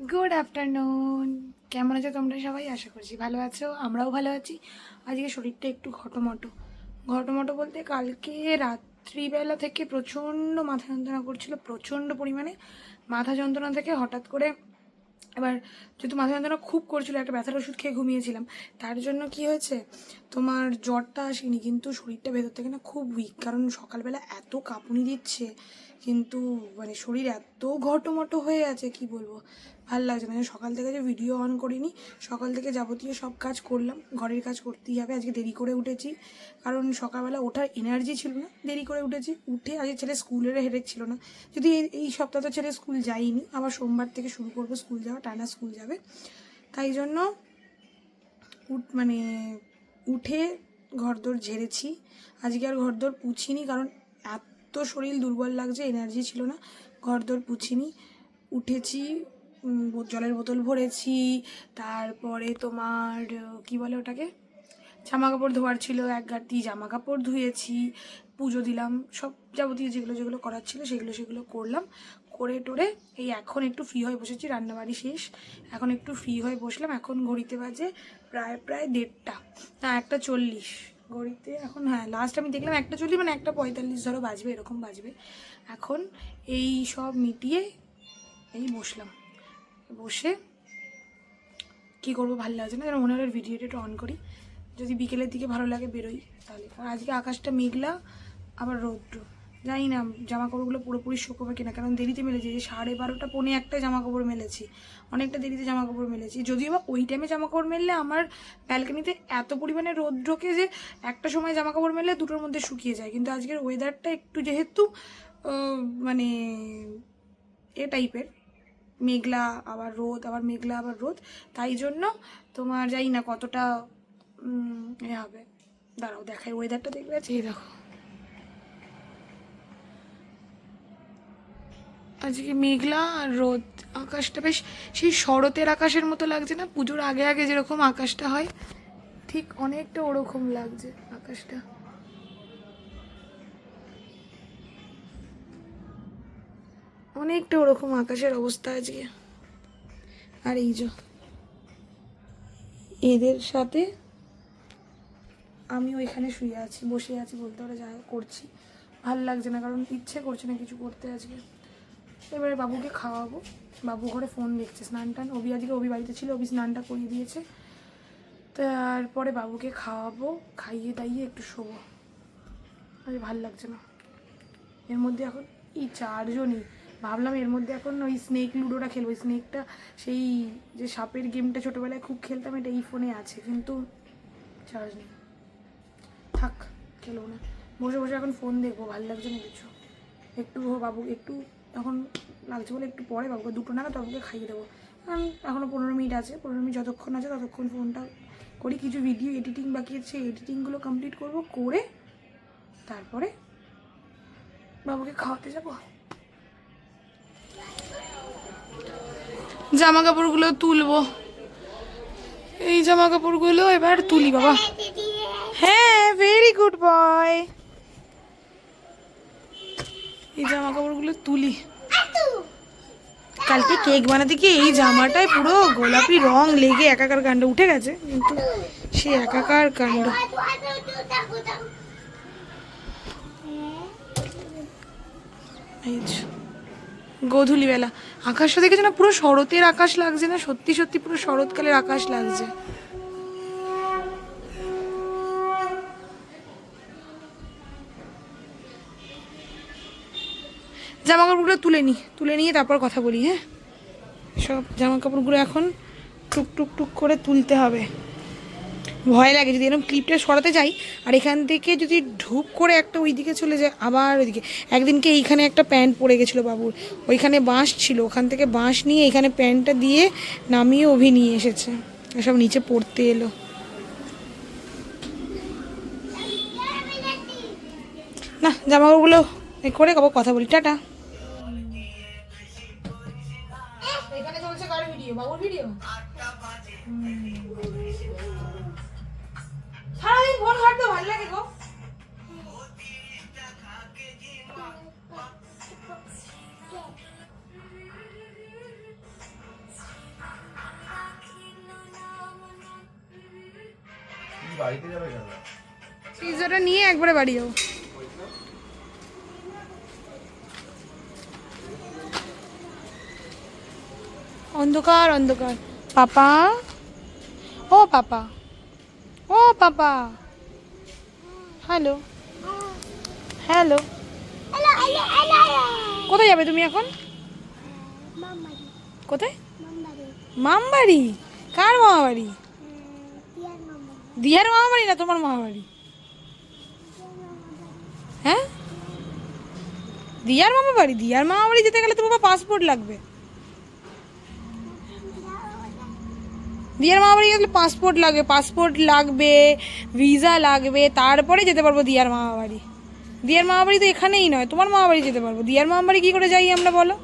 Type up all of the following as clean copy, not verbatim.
Good afternoon. কেমন আছো তোমরা সবাই? আশা করছি ভালো আছো, আমরাও ভালো আছি। আজকে শরীরটা একটু ঘটমটো ঘটমটো বলতে কালকে রাত্রিবেলা থেকে প্রচণ্ড মাথা যন্ত্রণা করছিল, প্রচণ্ড পরিমাণে মাথা যন্ত্রণা থেকে হঠাৎ করে এবার যেহেতু মাথা যন্ত্রণা খুব করছিল, একটা ব্যথার ওষুধ খেয়ে ঘুমিয়েছিলাম। তার জন্য কি হয়েছে, তোমার জ্বরটা আসেনি কিন্তু শরীরটা ভেতর থেকে না খুব উইক, কারণ সকালবেলা এত কাঁপুনি দিচ্ছে, কিন্তু মানে শরীর এত ঘটমটো হয়ে আছে কি বলবো, ভাল লাগছে না। সকাল থেকে যে ভিডিও অন করিনি, সকাল থেকে যাবতীয় সব কাজ করলাম, ঘরের কাজ করতেই হবে। আজকে দেরি করে উঠেছি কারণ সকালবেলা ওঠার এনার্জি ছিল না, দেরি করে উঠেছি। উঠে আজকে ছেলে স্কুলের হেডেক ছিল না, যদি এই সপ্তাহ তো ছেলে স্কুল যায়নি, আবার সোমবার থেকে শুরু করবো স্কুল যাওয়া, টানা স্কুল যাবে। তাই জন্য মানে উঠে ঘরদোর ঝেড়েছি। আজকে আর ঘরদোর পুছিনি, কারণ এত শরীর দুর্বল লাগছে, এনার্জি ছিল না, ঘরদোর পুছিনি। উঠেছি, জলের বোতল ভরেছি, তারপরে তোমার কি বলে ওটাকে, জামা কাপড় ধোয়ার ছিল, এক গাঁটি জামা কাপড় ধুয়েছি, পুজো দিলাম, সব যাবতীয় যেগুলো যেগুলো করার ছিল সেগুলো করলাম। করে টোরে এই এখন একটু ফ্রি হয়ে বসেছি, রান্নাবাড়ি শেষ, এখন একটু ফ্রি হয়ে বসলাম। এখন ঘড়িতে বাজে প্রায় 1:30, না 1:40 ঘড়িতে এখন, হ্যাঁ লাস্ট আমি দেখলাম 1:40, মানে 1:45 ধরো বাজবে, এরকম বাজবে। এখন এই সব মিটিয়ে এই বসলাম, বসে কী করবো ভালো লাগছে না, যেন মনে হলো ভিডিওটা একটু অন করি, যদি বিকেলের দিকে ভালো লাগে বেরোই তাহলে। আর আজকে আকাশটা মেঘলা, আবার রৌদ্র, জানি না জামা কাপড়গুলো পুরোপুরি শুকোবে কিনা, কারণ দেরিতে মেলেছি, যে 12:30 পৌনে 1টায় জামা কাপড় মেলেছি, অনেকটা দেরিতে জামা কাপড় মেলেছি। যদিও বা ওই টাইমে জামা কাপড় মেললে আমার ব্যালকনিতে এত পরিমাণে রোদ ঢোকে যে একটা সময় জামা কাপড় মেললে দুটোর মধ্যে শুকিয়ে যায়, কিন্তু আজকের ওয়েদারটা একটু যেহেতু মানে এ টাইপের, মেঘলা আবার রোদ, আবার মেঘলা আবার রোদ, তাই জন্য তোমার জানি না কতটা এ হবে। দাঁড়াও দেখাই ওয়েদারটা, দেখবে আছে, এই দেখো আজকে মেঘলা আর রোদ, আকাশটা বেশ সেই শরতের আকাশের মতো লাগছে না, পুজোর আগে আগে যেরকম আকাশটা হয়, ঠিক অনেকটা ওরকম লাগছে আকাশটা। অনেকটা ওরকম আকাশের অবস্থা আজকে। আর এই যে এদের সাথে আমি ওইখানে শুয়ে আছি, বসে আছি বলতে পারো, যা করছি ভাল লাগছে না, কারণ ইচ্ছে করছে না কিছু করতে আজকে। এবারে বাবুকে খাওয়াবো, বাবু ঘরে ফোন দেখছে, স্নান টান, অভি বাড়িতে ছিল, অভি স্নানটা করিয়ে দিয়েছে, তারপরে বাবুকে খাওয়াবো, খাইয়ে দাইয়ে একটু শোবো। আজ ভাল লাগছে না। এর মধ্যে এখন এই 4জনই, ভাবলাম এর মধ্যে এখন ওই স্নেক লুডোটা খেলবো, স্নেকটা সেই যে সাপের গেমটা ছোটোবেলায় খুব খেলতাম, এটা এই ফোনে আছে কিন্তু চার্জ নেই, থাক খেলবো না। বসে বসে এখন ফোন দেখবো, ভালো লাগছে না কিছু। একটু বাবু একটু এখন লাগছে বলে একটু পরে বাবুকে 2টো নাগাদ বাবুকে খাইয়ে দেবো, কারণ এখনও 15 মিনিট আছে, 15 মিনিট যতক্ষণ আছে ততক্ষণ ফোনটা করি, কিছু ভিডিও এডিটিং বাকি আছে, এডিটিংগুলো কমপ্লিট করব, করে তারপরে বাবুকে খাওয়াতে যাব। জামা কাপড়গুলো তুলবো, এই জামা কাপড়গুলো এবার তুলি বাবা। হ্যাঁ ভেরি গুড বয়, এই জামা কাপড়গুলো তুলি। কালকে কেক বানাতে গিয়ে এই জামাটায় পুরো গোলাপি রং লেগে একাকার কাণ্ড, উঠে গেছে কিন্তু সে একাকার কাণ্ড। গোধূলি বেলা আকাশটা দেখেছে না, পুরো শরতের আকাশ লাগছে না, সত্যি সত্যি পুরো শরৎকালের আকাশ লাগছে। জামা কাপড়গুলো তুলে নিয়ে তারপর কথা বলি। হ্যাঁ, সব জামা কাপড়গুলো এখন টুক টুক টুক করে তুলতে হবে। ভয় লাগে যদি এরকম ক্লিপটা সরাতে যাই, আর এখান থেকে যদি ঢুক করে একটা ওই দিকে চলে যায়, আবার ওইদিকে। একদিনকে এইখানে একটা প্যান্ট পড়ে গেছিলো বাবুর, ওইখানে বাঁশ ছিল, ওখান থেকে বাঁশ নিয়ে এখানে প্যান্টটা দিয়ে নামিয়ে অভি নিয়ে এসেছে, এসব নিচে পড়তে এলো না। জামাকাপড়গুলো করে কবে কথা বলি, টাটা। এখানে চলছে কার ভিডিও? বাবুর ভিডিও। সারাদিন ফোন ঘাটতে ভালো লাগে গো। পিৎজাটা নিয়ে একবারে বাড়ি যাবো। অন্ধকার অন্ধকার। পাপা, ও পাপা, ও পাপা, হ্যালো হ্যালো। কোথায় যাবে তুমি এখন? কোথায়? মামবাড়ি। কার মামাবাড়ি? দিয়ার মামাবাড়ি না তোমার মামাবাড়ি? হ্যাঁ, দিয়ার মামাবাড়ি। দিয়ার মামাবাড়ি যেতে গেলে তোমার পাসপোর্ট লাগবে। দিয়ার মামাবাড়ি গেলে পাসপোর্ট লাগবে, পাসপোর্ট লাগবে, ভিসা লাগবে, তারপরে যেতে পারবো দিয়ার মামাবাড়ি। দিয়ার মামাবাড়ি তো এখানেই নয়, তোমার মামাবাড়ি যেতে পারবো। দিয়ার মামাবাড়ি কি করে যাই আমরা বলো?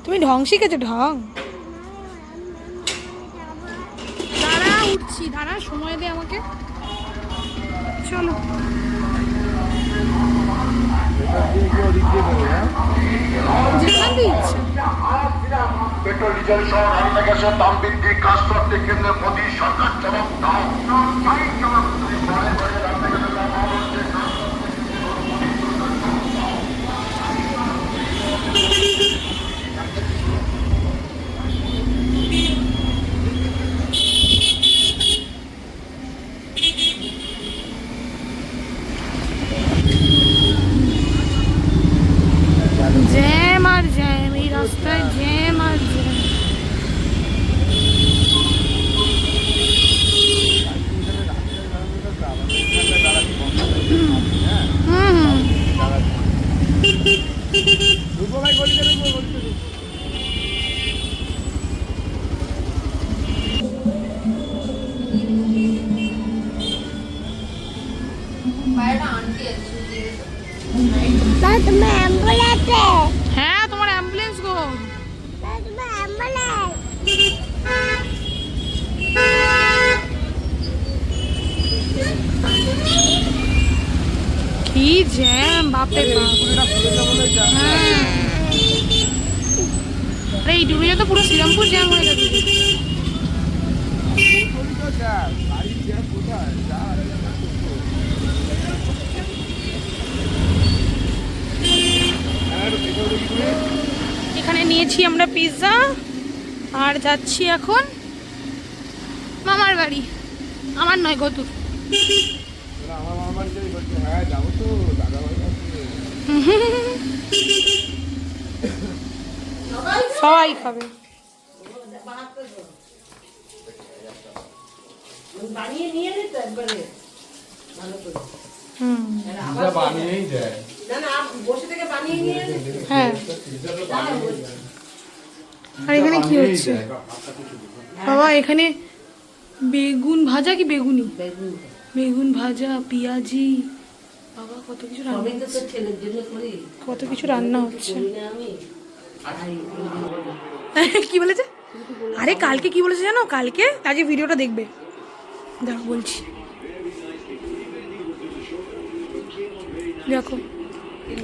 তুমি ঢং শিখেছো? ঢং। দাঁড়া, উঠছি, দাঁড়া, সময় দে আমাকে। চলো। যেখান দিয়ে ইচ্ছে। পেট্রোল ডিজেল সহ রান্না গ্যাসের দাম বৃদ্ধি কাজ করতে কেন্দ্রে মোদী সরকার জবাব দাও। জ্যাম আর জ্যাম, এই রাস্তায় জ্যাম আর জ্যাম। হ্যাঁ, তোমার অ্যাম্বুলেন্স গো। কি জ্যাম বাপরে বাপ। হ্যাঁ, আরে এই ডুবে তো পুরো শ্রীরামপুর জ্যাম হয়ে যাবে। এখানে নিয়েছি আমরা পিৎজা আর যাচ্ছি এখন মামার বাড়ি। আমার নয়, গতুর। সবাই খাবে। বানিয়ে নিয়ে যেত একবারে ভালো করে। বানিয়েই দেয়। না না, বসে থেকে বানিয়ে নিয়ে যেত। হ্যাঁ। আর এখানে কি হচ্ছে বাবা? এখানে বেগুন ভাজা কি বেগুনি? বেগুন ভাজা, পেঁয়াজি, বাবা কত কিছু রান্না হচ্ছে। কত কিছু রান্না হচ্ছে। কি বলেছে? আরে কালকে কি বলেছে জানো? কালকে আজকে ভিডিওটা দেখবে, দেখো বলছি। দেখো,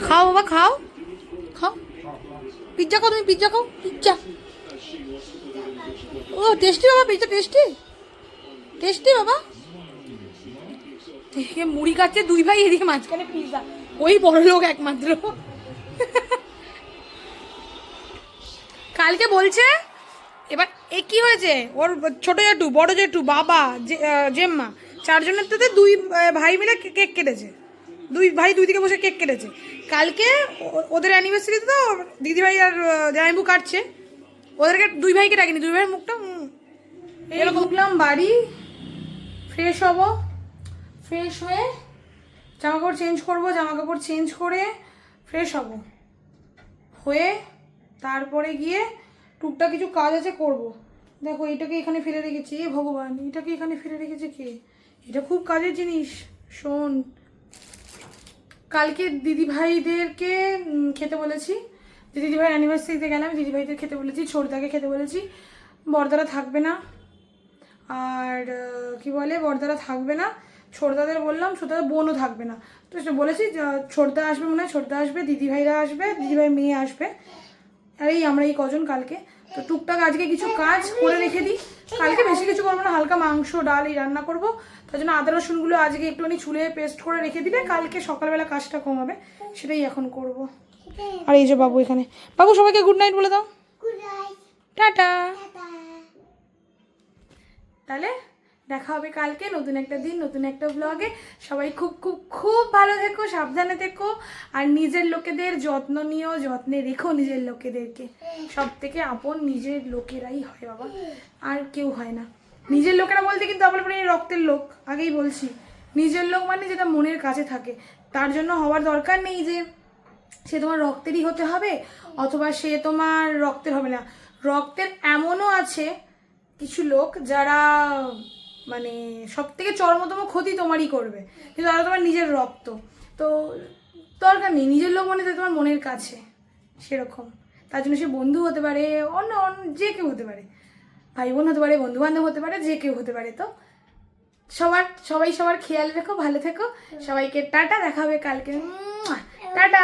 খাও বাবা, খাও খাও। পিৎজা খাও, তুমি পিৎজা খাও, পিৎজা। ও টেস্টি বাবা, পিৎজা টেস্টি, টেস্টি বাবা। মুড়ি খাচ্ছে দুই ভাই, এদিকে মাঝখানে পিৎজা। ওই বড় লোক একমাত্র। কালকে বলছে, এবার এ কি হয়েছে, ওর ছোট জেঠু, বড় জেঠু, বাবা, জেম্মা, চারজনের তো দুই ভাই মিলে কেক কেটেছে। দুই ভাই দুই দিকে বসে কেক কেটেছে। কালকে ওদের অ্যানিভার্সারিতে তো দিদিভাই আর জামাইবু কাটছে, ওদেরকে দুই ভাইকে ডাকিনি। দুই ভাইয়ের মুখটা এরকম। ঢুকলাম বাড়ি, ফ্রেশ হব, ফ্রেশ হয়ে জামাকাপড় চেঞ্জ করবো, জামাকাপড় চেঞ্জ করে ফ্রেশ হব, হয়ে তারপরে গিয়ে টুকটাক কিছু কাজ আছে করব। দেখো এটাকে এখানে ফেলে রেখেছি, এ ভগবান, এটাকে এখানে ফেলে রেখেছে কে? এটা খুব কাজের জিনিস। শোন, কালকে দিদিভাইদেরকে খেতে বলেছি, যে দিদিভাই অ্যানিভার্সারিতে গেলাম, দিদিভাইদের খেতে বলেছি, ছোটদাকে খেতে বলেছি। বড়দারা থাকবে না, আর কি বলে, বড়দারা থাকবে না। ছোটদাদের বললাম, ছোটদাদের বোনও থাকবে না। তো বলেছি ছোটদা আসবে, মনে হয় ছোটদা আসবে, দিদিভাইরা আসবে, দিদিভাই মেয়ে আসবে, আর এই আমরা এই কজন কালকে তো টুকটাক আজকে কিছু কাজ করে রেখে দিই। কালকে বেশি কিছু করবো না, হালকা মাংস ডাল এই রান্না করবো। তার জন্য আদা রসুনগুলো আজকে একটুখানি ছুলে পেস্ট করে রেখে দিলে কালকে সকালবেলা কাজটা কম হবে, সেটাই এখন করব। আর এই যে বাবু এখানে, বাবু সবাইকে গুড নাইট বলে দাও। টাটা। তাহলে দেখা হবে কালকে নতুন একটা দিন নতুন একটা ব্লগে। সবাই খুব খুব খুব ভালো থেকো, সাবধানে থেকো, আর নিজের লোকেদের যত্ন নিও, যত্নে রেখো নিজের লোকেদেরকে। সব থেকে আপন নিজের লোকেরাই হয় বাবা, আর কেউ হয় না। নিজের লোকেরা বলতে কিন্তু আবার এই রক্তের লোক, আগেই বলছি, নিজের লোক মানে যেটা মনের কাছে থাকে। তার জন্য হওয়ার দরকার নেই যে সে তোমার রক্তেরই হতে হবে অথবা সে তোমার রক্তের হবে না। রক্তের এমনও আছে কিছু লোক যারা মানে সব থেকে চরমতম ক্ষতি তোমারই করবে, কিন্তু তারা তোমার নিজের রক্ত। তো দরকার নেই, নিজের লোক মানে তোমার মনের কাছে সেরকম। তার জন্য সে বন্ধু হতে পারে, অন্য যে কেউ হতে পারে, ভাই বোন হতে পারে, বন্ধু বান্ধব হতে পারে, যে কেউ হতে পারে। তো সবাই সবার খেয়াল রেখো, ভালো থেকো সবাইকে। টাটা, দেখা হবে কালকে। টাটা।